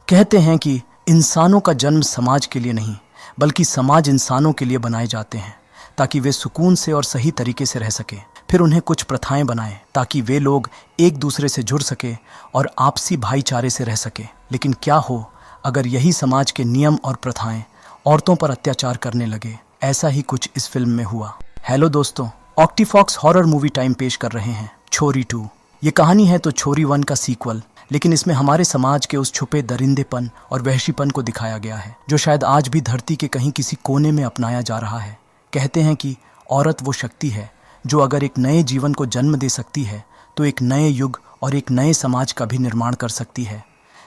कहते हैं कि इंसानों का जन्म समाज के लिए नहीं, बल्कि समाज इंसानों के लिए बनाए जाते हैं ताकि वे सुकून से और सही तरीके से रह सके। फिर उन्हें कुछ प्रथाएं बनाएं ताकि वे लोग एक दूसरे से जुड़ सके और आपसी भाईचारे से रह सके। लेकिन क्या हो अगर यही समाज के नियम और प्रथाएं औरतों पर अत्याचार करने लगे? ऐसा ही कुछ इस फिल्म में हुआ। हेलो दोस्तों, ऑक्टीफॉक्स हॉरर मूवी टाइम पेश कर रहे हैं छोरी 2। ये कहानी है तो छोरी 1 का सीक्वल, लेकिन इसमें हमारे समाज के उस छुपे दरिंदेपन और वहशीपन को दिखाया गया है जो शायद आज भी धरती के कहीं किसी कोने में अपनाया जा रहा है। कहते हैं कि औरत वो शक्ति है जो अगर एक नए जीवन को जन्म दे सकती है तो एक नए युग और एक नए समाज का भी निर्माण कर सकती है,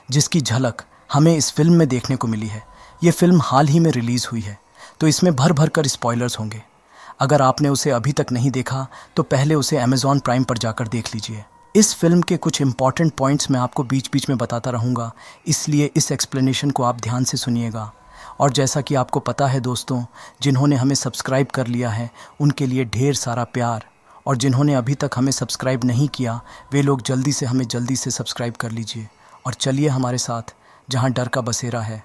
जिसकी झलक हमें इस फिल्म में देखने को मिली है। ये फिल्म हाल ही में रिलीज़ हुई है तो इसमें भर भर कर स्पॉयलर्स होंगे। अगर आपने उसे अभी तक नहीं देखा तो पहले उसे अमेज़ॉन प्राइम पर जाकर देख लीजिए। इस फिल्म के कुछ इंपॉर्टेंट पॉइंट्स मैं आपको बीच बीच में बताता रहूँगा, इसलिए इस एक्सप्लेनेशन को आप ध्यान से सुनिएगा। और जैसा कि आपको पता है दोस्तों, जिन्होंने हमें सब्सक्राइब कर लिया है उनके लिए ढेर सारा प्यार, और जिन्होंने अभी तक हमें सब्सक्राइब नहीं किया वे लोग जल्दी से सब्सक्राइब कर लीजिए और चलिए हमारे साथ जहां डर का बसेरा है।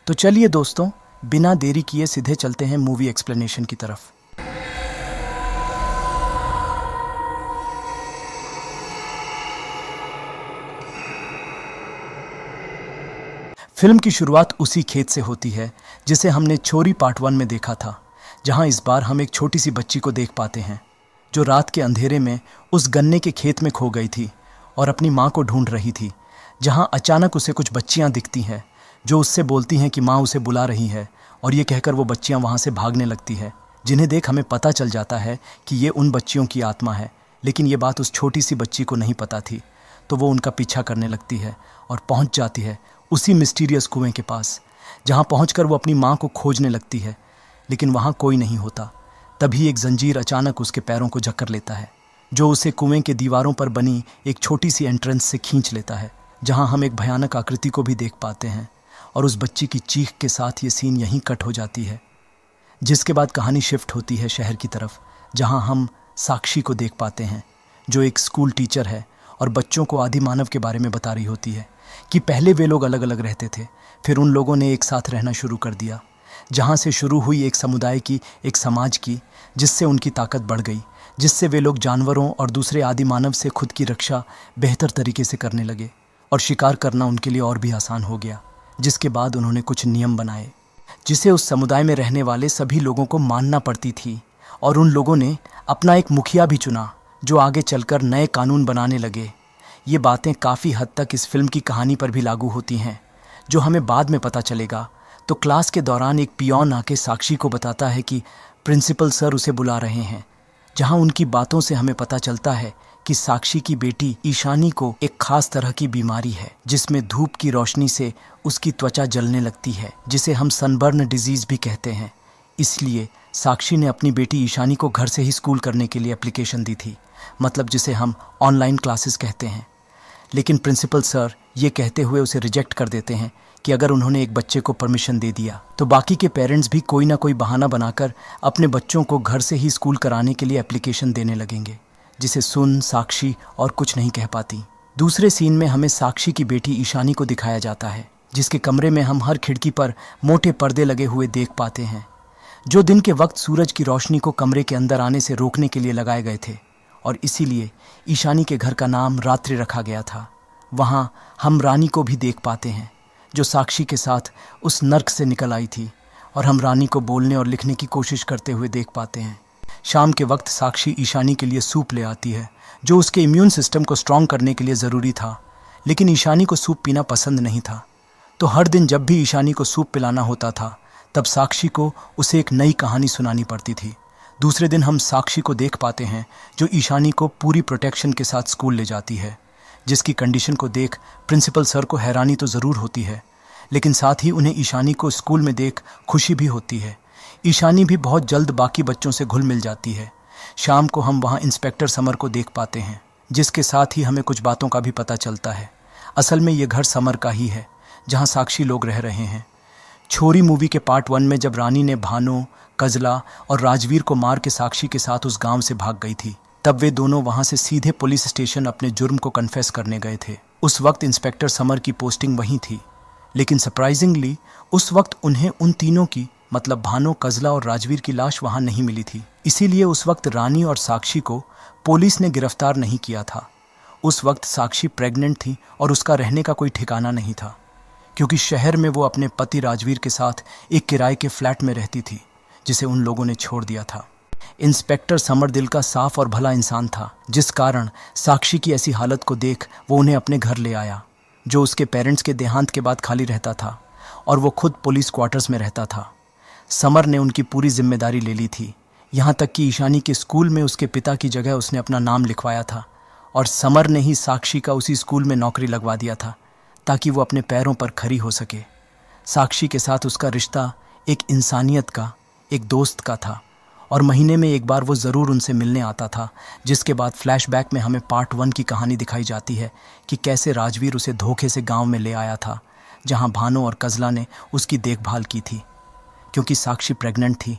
तो चलिए दोस्तों, बिना देरी किए सीधे चलते हैं मूवी एक्सप्लेनेशन की तरफ। फिल्म की शुरुआत उसी खेत से होती है जिसे हमने छोरी पार्ट 1 में देखा था, जहां इस बार हम एक छोटी सी बच्ची को देख पाते हैं जो रात के अंधेरे में उस गन्ने के खेत में खो गई थी और अपनी माँ को ढूंढ रही थी। जहां अचानक उसे कुछ बच्चियां दिखती हैं जो उससे बोलती हैं कि माँ उसे बुला रही है, और ये कहकर वो बच्चियां वहां से भागने लगती है, जिन्हें देख हमें पता चल जाता है कि ये उन बच्चियों की आत्मा है। लेकिन ये बात उस छोटी सी बच्ची को नहीं पता थी, तो वो उनका पीछा करने लगती है और पहुंच जाती है उसी मिस्टीरियस कुएं के पास, जहां पहुंचकर वो अपनी माँ को खोजने लगती है। लेकिन वहां कोई नहीं होता। तभी एक जंजीर अचानक उसके पैरों को जकड़ लेता है, जो उसे कुएं के दीवारों पर बनी एक छोटी सी एंट्रेंस से खींच लेता है, जहां हम एक भयानक आकृति को भी देख पाते हैं। और उस बच्ची की चीख के साथ ये सीन यहीं कट हो जाती है, जिसके बाद कहानी शिफ्ट होती है शहर की तरफ, जहां हम साक्षी को देख पाते हैं जो एक स्कूल टीचर है और बच्चों को आदि मानव के बारे में बता रही होती है कि पहले वे लोग अलग अलग रहते थे, फिर उन लोगों ने एक साथ रहना शुरू कर दिया, जहां से शुरू हुई एक समुदाय की, एक समाज की, जिससे उनकी ताकत बढ़ गई, जिससे वे लोग जानवरों और दूसरे आदि मानव से खुद की रक्षा बेहतर तरीके से करने लगे और शिकार करना उनके लिए और भी आसान हो गया। जिसके बाद उन्होंने कुछ नियम बनाए जिसे उस समुदाय में रहने वाले सभी लोगों को मानना पड़ती थी, और उन लोगों ने अपना एक मुखिया भी चुना जो आगे चलकर नए कानून बनाने लगे। ये बातें काफ़ी हद तक इस फिल्म की कहानी पर भी लागू होती हैं, जो हमें बाद में पता चलेगा। तो क्लास के दौरान एक पियोन आके साक्षी को बताता है कि प्रिंसिपल सर उसे बुला रहे हैं, जहां उनकी बातों से हमें पता चलता है कि साक्षी की बेटी ईशानी को एक खास तरह की बीमारी है जिसमें धूप की रोशनी से उसकी त्वचा जलने लगती है, जिसे हम सनबर्न डिजीज भी कहते हैं। इसलिए साक्षी ने अपनी बेटी ईशानी को घर से ही स्कूल करने के लिए एप्लीकेशन दी थी, मतलब जिसे हम ऑनलाइन क्लासेस कहते हैं। लेकिन प्रिंसिपल सर ये कहते हुए उसे रिजेक्ट कर देते हैं कि अगर उन्होंने एक बच्चे को परमिशन दे दिया तो बाकी के पेरेंट्स भी कोई ना कोई बहाना बनाकर अपने बच्चों को घर से ही स्कूल कराने के लिए एप्लीकेशन देने लगेंगे, जिसे सुन साक्षी और कुछ नहीं कह पाती। दूसरे सीन में हमें साक्षी की बेटी ईशानी को दिखाया जाता है, जिसके कमरे में हम हर खिड़की पर मोटे पर्दे लगे हुए देख पाते हैं, जो दिन के वक्त सूरज की रोशनी को कमरे के अंदर आने से रोकने के लिए लगाए गए थे, और इसीलिए ईशानी के घर का नाम रात्रि रखा गया था। वहाँ हम रानी को भी देख पाते हैं जो साक्षी के साथ उस नर्क से निकल आई थी, और हम रानी को बोलने और लिखने की कोशिश करते हुए देख पाते हैं। शाम के वक्त साक्षी ईशानी के लिए सूप ले आती है जो उसके इम्यून सिस्टम को स्ट्रॉन्ग करने के लिए ज़रूरी था, लेकिन ईशानी को सूप पीना पसंद नहीं था। तो हर दिन जब भी ईशानी को सूप पिलाना होता था तब साक्षी को उसे एक नई कहानी सुनानी पड़ती थी। दूसरे दिन हम साक्षी को देख पाते हैं जो ईशानी को पूरी प्रोटेक्शन के साथ स्कूल ले जाती है, जिसकी कंडीशन को देख प्रिंसिपल सर को हैरानी तो ज़रूर होती है, लेकिन साथ ही उन्हें ईशानी को स्कूल में देख खुशी भी होती है। ईशानी भी बहुत जल्द बाकी बच्चों से घुल मिल जाती है। शाम को हम वहाँ इंस्पेक्टर समर को देख पाते हैं, जिसके साथ ही हमें कुछ बातों का भी पता चलता है। असल में ये घर समर का ही है जहाँ साक्षी लोग रह रहे हैं। छोरी मूवी के पार्ट 1 में जब रानी ने भानु, कजला और राजवीर को मार के साक्षी के साथ उस गांव से भाग गई थी, तब वे दोनों वहां से सीधे पुलिस स्टेशन अपने जुर्म को कन्फेस करने गए थे। उस वक्त इंस्पेक्टर समर की पोस्टिंग वहीं थी, लेकिन सरप्राइजिंगली उस वक्त उन्हें उन तीनों की मतलब भानो, कजला और राजवीर की लाश वहां नहीं मिली थी। इसीलिए उस वक्त रानी और साक्षी को पुलिस ने गिरफ्तार नहीं किया था। उस वक्त साक्षी प्रेग्नेंट थी और उसका रहने का कोई ठिकाना नहीं था, क्योंकि शहर में वो अपने पति राजवीर के साथ एक किराए के फ्लैट में रहती थी, जिसे उन लोगों ने छोड़ दिया था। इंस्पेक्टर समर दिल का साफ और भला इंसान था, जिस कारण साक्षी की ऐसी हालत को देख वो उन्हें अपने घर ले आया, जो उसके पेरेंट्स के देहांत के बाद खाली रहता था, और वो खुद पुलिस क्वार्टर्स में रहता था। समर ने उनकी पूरी जिम्मेदारी ले ली थी, यहाँ तक कि ईशानी के स्कूल में उसके पिता की जगह उसने अपना नाम लिखवाया था, और समर ने ही साक्षी का उसी स्कूल में नौकरी लगवा दिया था ताकि वो अपने पैरों पर खड़ी हो सके। साक्षी के साथ उसका रिश्ता एक इंसानियत का, एक दोस्त का था, और महीने में एक बार वो ज़रूर उनसे मिलने आता था, जिसके बाद फ्लैशबैक में हमें पार्ट 1 की कहानी दिखाई जाती है कि कैसे राजवीर उसे धोखे से गांव में ले आया था, जहां भानो और कजला ने उसकी देखभाल की थी, क्योंकि साक्षी प्रेग्नेंट थी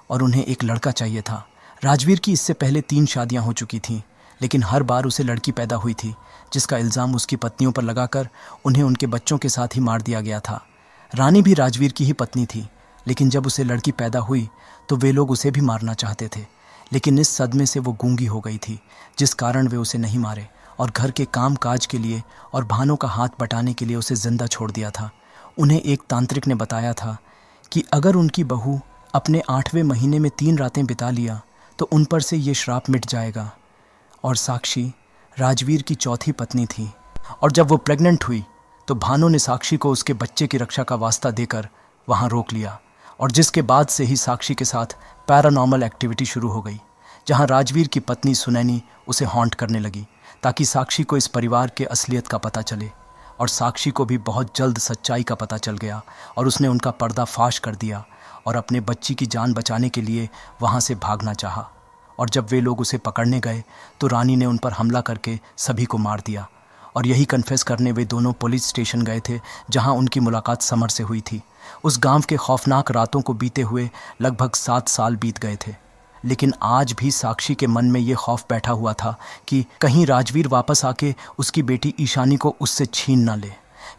और उन्हें एक लड़का चाहिए था। राजवीर की इससे पहले 3 शादियां हो चुकी थीं, लेकिन हर बार उसे लड़की पैदा हुई थी, जिसका इल्ज़ाम उसकी पत्नियों पर लगाकर उन्हें उनके बच्चों के साथ ही मार दिया गया था। रानी भी राजवीर की ही पत्नी थी, लेकिन जब उसे लड़की पैदा हुई तो वे लोग उसे भी मारना चाहते थे, लेकिन इस सदमे से वो गूंगी हो गई थी, जिस कारण वे उसे नहीं मारे और घर के काम काज के लिए और भानों का हाथ बटाने के लिए उसे जिंदा छोड़ दिया था। उन्हें एक तांत्रिक ने बताया था कि अगर उनकी बहू अपने 8वें महीने में 3 रातें बिता लिया तो उन पर से ये श्राप मिट जाएगा। और साक्षी राजवीर की चौथी पत्नी थी, और जब वो प्रेग्नेंट हुई तो भानु ने साक्षी को उसके बच्चे की रक्षा का वास्ता देकर वहाँ रोक लिया, और जिसके बाद से ही साक्षी के साथ पैरानॉर्मल एक्टिविटी शुरू हो गई, जहाँ राजवीर की पत्नी सुनैनी उसे हॉन्ट करने लगी ताकि साक्षी को इस परिवार के असलियत का पता चले। और साक्षी को भी बहुत जल्द सच्चाई का पता चल गया और उसने उनका पर्दाफाश कर दिया और अपने बच्ची की जान बचाने के लिए वहाँ से भागना चाहा। और जब वे लोग उसे पकड़ने गए तो रानी ने उन पर हमला करके सभी को मार दिया, और यही कन्फेस करने वे दोनों पुलिस स्टेशन गए थे, जहां उनकी मुलाकात समर से हुई थी। उस गांव के खौफनाक रातों को बीते हुए लगभग 7 साल बीत गए थे, लेकिन आज भी साक्षी के मन में ये खौफ बैठा हुआ था कि कहीं राजवीर वापस आके उसकी बेटी ईशानी को उससे छीन ना ले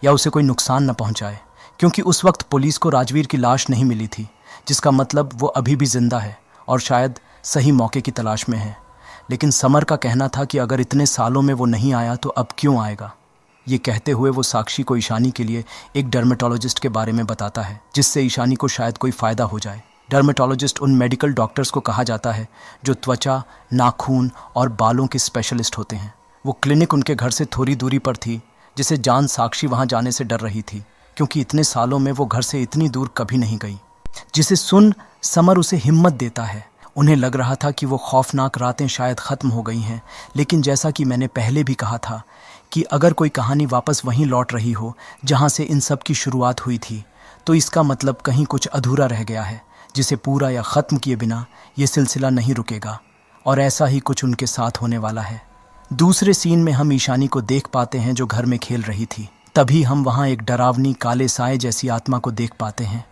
या उसे कोई नुकसान न पहुंचाए, क्योंकि उस वक्त पुलिस को राजवीर की लाश नहीं मिली थी, जिसका मतलब वो अभी भी जिंदा है और शायद सही मौके की तलाश में है। लेकिन समर का कहना था कि अगर इतने सालों में वो नहीं आया तो अब क्यों आएगा। ये कहते हुए वो साक्षी को ईशानी के लिए एक डर्मेटोलॉजिस्ट के बारे में बताता है, जिससे ईशानी को शायद कोई फ़ायदा हो जाए। डर्मेटोलॉजिस्ट उन मेडिकल डॉक्टर्स को कहा जाता है जो त्वचा, नाखून और बालों के स्पेशलिस्ट होते हैं। वो क्लिनिक उनके घर से थोड़ी दूरी पर थी, जिसे जान साक्षी वहाँ जाने से डर रही थी, क्योंकि इतने सालों में वो घर से इतनी दूर कभी नहीं गई। जिसे सुन समर उसे हिम्मत देता है। उन्हें लग रहा था कि वो खौफनाक रातें शायद ख़त्म हो गई हैं, लेकिन जैसा कि मैंने पहले भी कहा था कि अगर कोई कहानी वापस वहीं लौट रही हो जहाँ से इन सब की शुरुआत हुई थी, तो इसका मतलब कहीं कुछ अधूरा रह गया है, जिसे पूरा या ख़त्म किए बिना ये सिलसिला नहीं रुकेगा। और ऐसा ही कुछ उनके साथ होने वाला है। दूसरे सीन में हम ईशानी को देख पाते हैं जो घर में खेल रही थी। तभी हम वहाँ एक डरावनी काले साए जैसी आत्मा को देख पाते हैं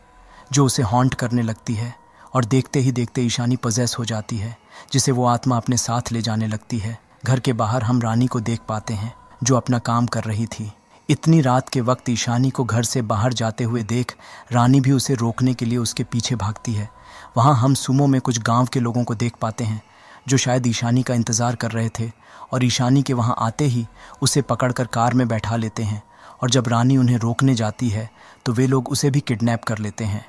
जो उसे हॉन्ट करने लगती है, और देखते ही देखते ईशानी पजेस हो जाती है, जिसे वो आत्मा अपने साथ ले जाने लगती है। घर के बाहर हम रानी को देख पाते हैं जो अपना काम कर रही थी। इतनी रात के वक्त ईशानी को घर से बाहर जाते हुए देख रानी भी उसे रोकने के लिए उसके पीछे भागती है। वहाँ हम सुमो में कुछ गांव के लोगों को देख पाते हैं जो शायद ईशानी का इंतज़ार कर रहे थे, और ईशानी के वहाँ आते ही उसे पकड़कर कार में बैठा लेते हैं, और जब रानी उन्हें रोकने जाती है तो वे लोग उसे भी किडनैप कर लेते हैं।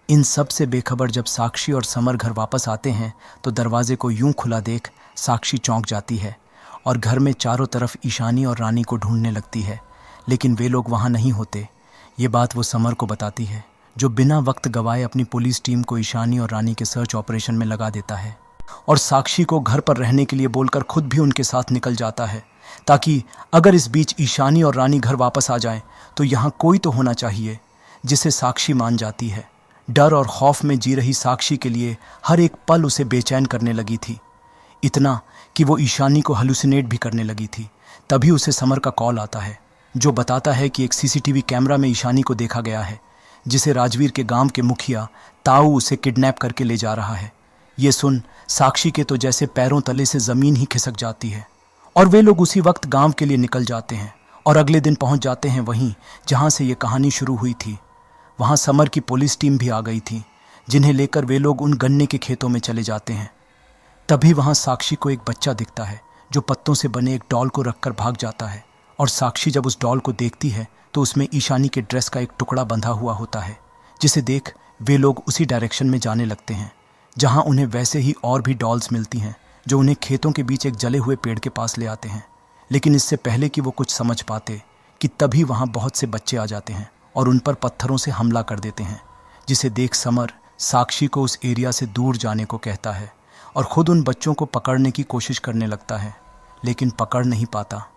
इन सब से बेखबर जब साक्षी और समर घर वापस आते हैं तो दरवाजे को यूं खुला देख साक्षी चौंक जाती है और घर में चारों तरफ ईशानी और रानी को ढूंढने लगती है, लेकिन वे लोग वहाँ नहीं होते। ये बात वो समर को बताती है, जो बिना वक्त गवाए अपनी पुलिस टीम को ईशानी और रानी के सर्च ऑपरेशन में लगा देता है, और साक्षी को घर पर रहने के लिए बोलकर खुद भी उनके साथ निकल जाता है, ताकि अगर इस बीच ईशानी और रानी घर वापस आ जाएं तो यहाँ कोई तो होना चाहिए जिसे साक्षी मान जाती है। डर और खौफ में जी रही साक्षी के लिए हर एक पल उसे बेचैन करने लगी थी, इतना कि वो ईशानी को हेलुसिनेट भी करने लगी थी। तभी उसे समर का कॉल आता है जो बताता है कि एक सीसीटीवी कैमरा में ईशानी को देखा गया है, जिसे राजवीर के गांव के मुखिया ताऊ उसे किडनैप करके ले जा रहा है। ये सुन साक्षी के तो जैसे पैरों तले से ज़मीन ही खिसक जाती है, और वे लोग उसी वक्त गांव के लिए निकल जाते हैं और अगले दिन पहुंच जाते हैं वहीं जहां से ये कहानी शुरू हुई थी। वहां समर की पुलिस टीम भी आ गई थी, जिन्हें लेकर वे लोग उन गन्ने के खेतों में चले जाते हैं। तभी वहां साक्षी को एक बच्चा दिखता है जो पत्तों से बने एक डॉल को रखकर भाग जाता है। और साक्षी जब उस डॉल को देखती है तो उसमें ईशानी के ड्रेस का एक टुकड़ा बंधा हुआ होता है, जिसे देख वे लोग उसी डायरेक्शन में जाने लगते हैं जहां उन्हें वैसे ही और भी डॉल्स मिलती हैं जो उन्हें खेतों के बीच एक जले हुए पेड़ के पास ले आते हैं। लेकिन इससे पहले कि वो कुछ समझ पाते कि तभी वहां बहुत से बच्चे आ जाते हैं और उन पर पत्थरों से हमला कर देते हैं, जिसे देख समर साक्षी को उस एरिया से दूर जाने को कहता है और खुद उन बच्चों को पकड़ने की कोशिश करने लगता है, लेकिन पकड़ नहीं पाता।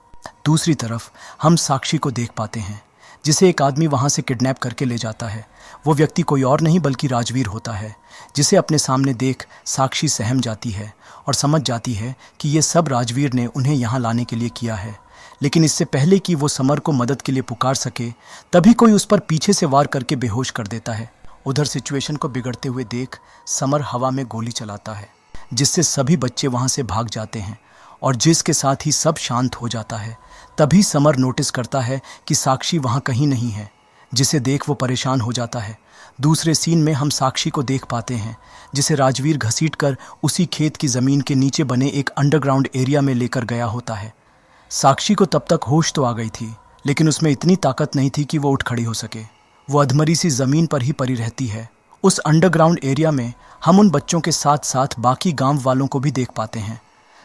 दूसरी तरफ हम साक्षी को देख पाते हैं जिसे एक आदमी वहां से किडनैप करके ले जाता है। वो व्यक्ति कोई और नहीं बल्कि राजवीर होता है, जिसे अपने सामने देख साक्षी सहम जाती है और समझ जाती है कि ये सब राजवीर ने उन्हें यहाँ लाने के लिए किया है। लेकिन इससे पहले कि वो समर को मदद के लिए पुकार सके, तभी कोई उस पर पीछे से वार करके बेहोश कर देता है। उधर सिचुएशन को बिगड़ते हुए देख समर हवा में गोली चलाता है, जिससे सभी बच्चे वहां से भाग जाते हैं और जिसके साथ ही सब शांत हो जाता है। तभी समर नोटिस करता है कि साक्षी वहां कहीं नहीं है, जिसे देख वो परेशान हो जाता है। दूसरे सीन में हम साक्षी को देख पाते हैं जिसे राजवीर घसीटकर उसी खेत की ज़मीन के नीचे बने एक अंडरग्राउंड एरिया में लेकर गया होता है। साक्षी को तब तक होश तो आ गई थी, लेकिन उसमें इतनी ताकत नहीं थी कि वो उठ खड़ी हो सके। वो अधमरी सी ज़मीन पर ही पड़ी रहती है। उस अंडरग्राउंड एरिया में हम उन बच्चों के साथ साथ बाकी गांव वालों को भी देख पाते हैं।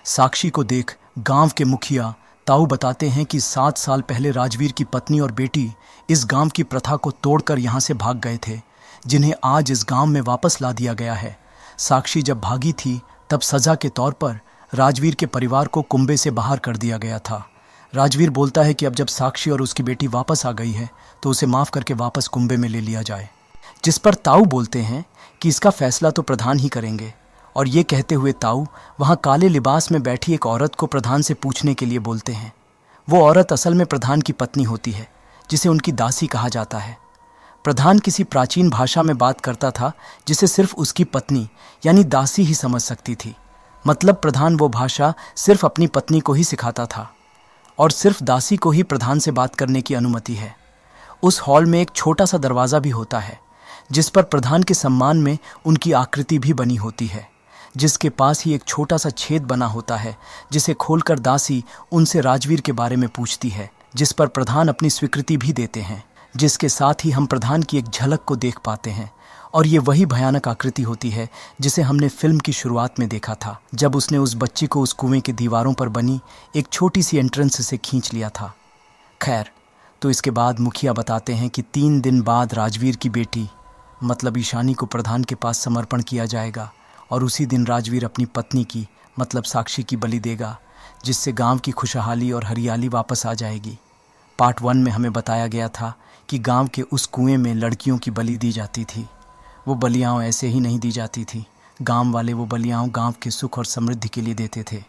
साक्षी को देख गांव के मुखिया ताऊ बताते हैं कि 7 साल पहले राजवीर की पत्नी और बेटी इस गांव की प्रथा को तोड़कर यहाँ से भाग गए थे, जिन्हें आज इस गांव में वापस ला दिया गया है। साक्षी जब भागी थी तब सज़ा के तौर पर राजवीर के परिवार को कुंबे से बाहर कर दिया गया था। राजवीर बोलता है कि अब जब साक्षी और उसकी बेटी वापस आ गई है तो उसे माफ़ करके वापस कुंबे में ले लिया जाए, जिस पर ताऊ बोलते हैं कि इसका फैसला तो प्रधान ही करेंगे। और ये कहते हुए ताऊ वहाँ काले लिबास में बैठी एक औरत को प्रधान से पूछने के लिए बोलते हैं। वो औरत असल में प्रधान की पत्नी होती है, जिसे उनकी दासी कहा जाता है। प्रधान किसी प्राचीन भाषा में बात करता था जिसे सिर्फ उसकी पत्नी यानी दासी ही समझ सकती थी। मतलब प्रधान वो भाषा सिर्फ अपनी पत्नी को ही सिखाता था और सिर्फ दासी को ही प्रधान से बात करने की अनुमति है। उस हॉल में एक छोटा सा दरवाज़ा भी होता है, जिस पर प्रधान के सम्मान में उनकी आकृति भी बनी होती है, जिसके पास ही एक छोटा सा छेद बना होता है, जिसे खोलकर दासी उनसे राजवीर के बारे में पूछती है, जिस पर प्रधान अपनी स्वीकृति भी देते हैं, जिसके साथ ही हम प्रधान की एक झलक को देख पाते हैं। और ये वही भयानक आकृति होती है जिसे हमने फिल्म की शुरुआत में देखा था, जब उसने उस बच्ची को उस कुएं की दीवारों पर बनी एक छोटी सी एंट्रेंस से खींच लिया था। खैर, तो इसके बाद मुखिया बताते हैं कि 3 दिन बाद राजवीर की बेटी मतलब ईशानी को प्रधान के पास समर्पण किया जाएगा और उसी दिन राजवीर अपनी पत्नी की मतलब साक्षी की बलि देगा, जिससे गांव की खुशहाली और हरियाली वापस आ जाएगी। पार्ट 1 में हमें बताया गया था कि गांव के उस कुएं में लड़कियों की बलि दी जाती थी। वो बलियाँ ऐसे ही नहीं दी जाती थी, गांव वाले वो बलियाँ गांव के सुख और समृद्धि के लिए देते थे।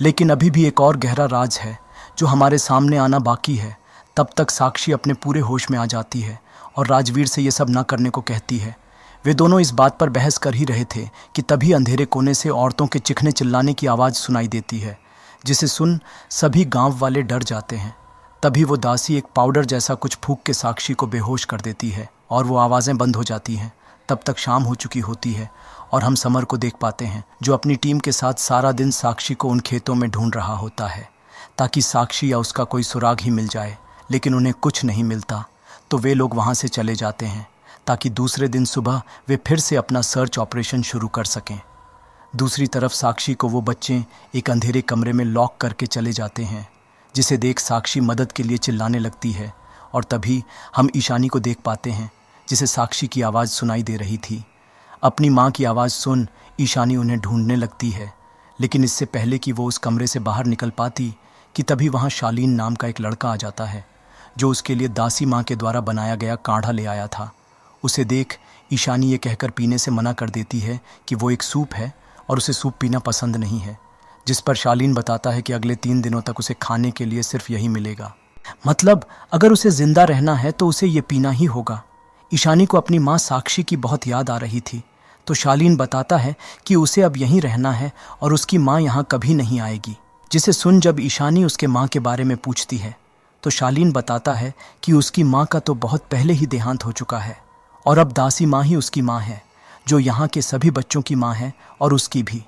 लेकिन अभी भी एक और गहरा राज है जो हमारे सामने आना बाकी है। तब तक साक्षी अपने पूरे होश में आ जाती है और राजवीर से ये सब ना करने को कहती है। वे दोनों इस बात पर बहस कर ही रहे थे कि तभी अंधेरे कोने से औरतों के चिखने चिल्लाने की आवाज़ सुनाई देती है, जिसे सुन सभी गांव वाले डर जाते हैं। तभी वो दासी एक पाउडर जैसा कुछ फूंक के साक्षी को बेहोश कर देती है और वो आवाज़ें बंद हो जाती हैं। तब तक शाम हो चुकी होती है और हम समर को देख पाते हैं जो अपनी टीम के साथ सारा दिन साक्षी को उन खेतों में ढूंढ रहा होता है ताकि साक्षी या उसका कोई सुराग ही मिल जाए। लेकिन उन्हें कुछ नहीं मिलता तो वे लोग वहाँ से चले जाते हैं ताकि दूसरे दिन सुबह वे फिर से अपना सर्च ऑपरेशन शुरू कर सकें। दूसरी तरफ साक्षी को वो बच्चे एक अंधेरे कमरे में लॉक करके चले जाते हैं, जिसे देख साक्षी मदद के लिए चिल्लाने लगती है। और तभी हम ईशानी को देख पाते हैं जिसे साक्षी की आवाज़ सुनाई दे रही थी। अपनी माँ की आवाज़ सुन ईशानी उन्हें ढूंढने लगती है, लेकिन इससे पहले कि वो उस कमरे से बाहर निकल पाती कि तभी वहाँ शालीन नाम का एक लड़का आ जाता है जो उसके लिए दासी माँ के द्वारा बनाया गया काढ़ा ले आया था। उसे देख ईशानी ये कहकर पीने से मना कर देती है कि वो एक सूप है और उसे सूप पीना पसंद नहीं है, जिस पर शालीन बताता है कि अगले 3 दिनों तक उसे खाने के लिए सिर्फ यही मिलेगा। मतलब अगर उसे जिंदा रहना है तो उसे ये पीना ही होगा। ईशानी को अपनी माँ साक्षी की बहुत याद आ रही थी, तो शालीन बताता है कि उसे अब यहीं रहना है और उसकी माँ यहाँ कभी नहीं आएगी। जिसे सुन जब ईशानी उसके माँ के बारे में पूछती है तो शालीन बताता है कि उसकी माँ का तो बहुत पहले ही देहांत हो चुका है और अब दासी माँ ही उसकी माँ है, जो यहाँ के सभी बच्चों की माँ है और उसकी भी।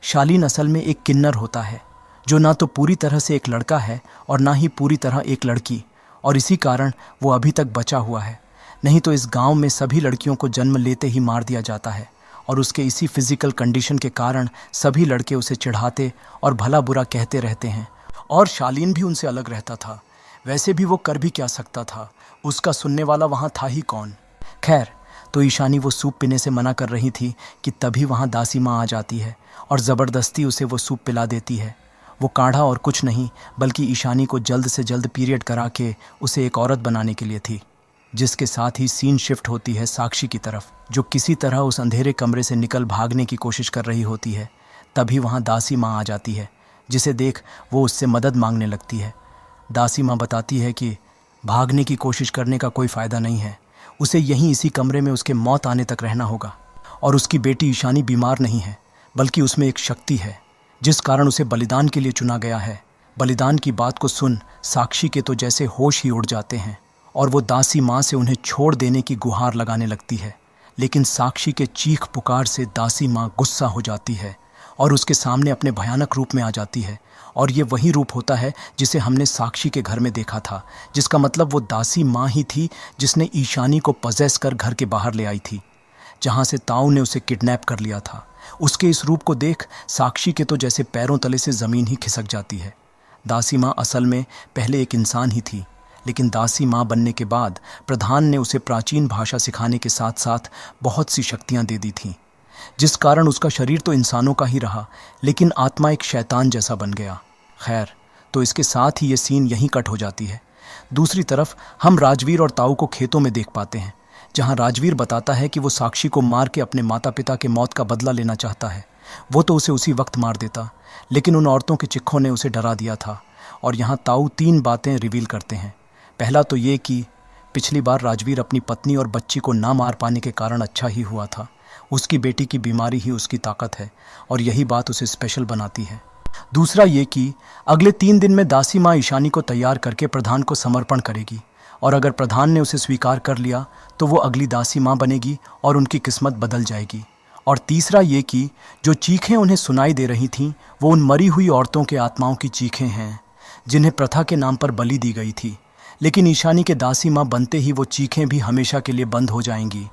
शालीन असल में एक किन्नर होता है, जो ना तो पूरी तरह से एक लड़का है और ना ही पूरी तरह एक लड़की, और इसी कारण वो अभी तक बचा हुआ है। नहीं तो इस गांव में सभी लड़कियों को जन्म लेते ही मार दिया जाता है और उसके इसी फिजिकल कंडीशन के कारण सभी लड़के उसे चिढ़ाते और भला बुरा कहते रहते हैं। और शालीन भी उनसे अलग रहता था। वैसे भी वो कर भी क्या सकता था, उसका सुनने वाला वहाँ था ही कौन। खैर, तो ईशानी वो सूप पीने से मना कर रही थी कि तभी वहाँ दासी माँ आ जाती है और ज़बरदस्ती उसे वो सूप पिला देती है। वो काढ़ा और कुछ नहीं बल्कि ईशानी को जल्द से जल्द पीरियड करा के उसे एक औरत बनाने के लिए थी। जिसके साथ ही सीन शिफ्ट होती है साक्षी की तरफ, जो किसी तरह उस अंधेरे कमरे से निकल भागने की कोशिश कर रही होती है। तभी वहाँ दासी माँ आ जाती है, जिसे देख वो उससे मदद मांगने लगती है। दासी माँ बताती है कि भागने की कोशिश करने का कोई फ़ायदा नहीं है, उसे यहीं इसी कमरे में उसके मौत आने तक रहना होगा। और उसकी बेटी ईशानी बीमार नहीं है, बल्कि उसमें एक शक्ति है जिस कारण उसे बलिदान के लिए चुना गया है। बलिदान की बात को सुन साक्षी के तो जैसे होश ही उड़ जाते हैं और वो दासी माँ से उन्हें छोड़ देने की गुहार लगाने लगती है। लेकिन साक्षी के चीख पुकार से दासी माँ गुस्सा हो जाती है और उसके सामने अपने भयानक रूप में आ जाती है। और ये वही रूप होता है जिसे हमने साक्षी के घर में देखा था, जिसका मतलब वो दासी माँ ही थी जिसने ईशानी को पजेस कर घर के बाहर ले आई थी, जहाँ से ताऊ ने उसे किडनैप कर लिया था। उसके इस रूप को देख साक्षी के तो जैसे पैरों तले से ज़मीन ही खिसक जाती है। दासी माँ असल में पहले एक इंसान ही थी, लेकिन दासी माँ बनने के बाद प्रधान ने उसे प्राचीन भाषा सिखाने के साथ साथ बहुत सी शक्तियाँ दे दी थीं, जिस कारण उसका शरीर तो इंसानों का ही रहा, लेकिन आत्मा एक शैतान जैसा बन गया। खैर, तो इसके साथ ही ये सीन यहीं कट हो जाती है। दूसरी तरफ हम राजवीर और ताऊ को खेतों में देख पाते हैं, जहाँ राजवीर बताता है कि वो साक्षी को मार के अपने माता पिता के मौत का बदला लेना चाहता है। वो तो उसे उसी वक्त मार देता, लेकिन उन औरतों के चिक्खों ने उसे डरा दिया था। और यहाँ ताऊ 3 बातें रिवील करते हैं। पहला तो ये कि पिछली बार राजवीर अपनी पत्नी और बच्ची को ना मार पाने के कारण अच्छा ही हुआ था। उसकी बेटी की बीमारी ही उसकी ताकत है और यही बात उसे स्पेशल बनाती है। दूसरा ये कि अगले 3 दिन में दासी माँ ईशानी को तैयार करके प्रधान को समर्पण करेगी, और अगर प्रधान ने उसे स्वीकार कर लिया तो वो अगली दासी माँ बनेगी और उनकी किस्मत बदल जाएगी। और तीसरा ये कि जो चीखें उन्हें सुनाई दे रही थीं वो उन मरी हुई औरतों के आत्माओं की चीखें हैं, जिन्हें प्रथा के नाम पर बलि दी गई थी। लेकिन ईशानी के दासी माँ बनते ही वो चीखें भी हमेशा के लिए बंद हो जाएंगी,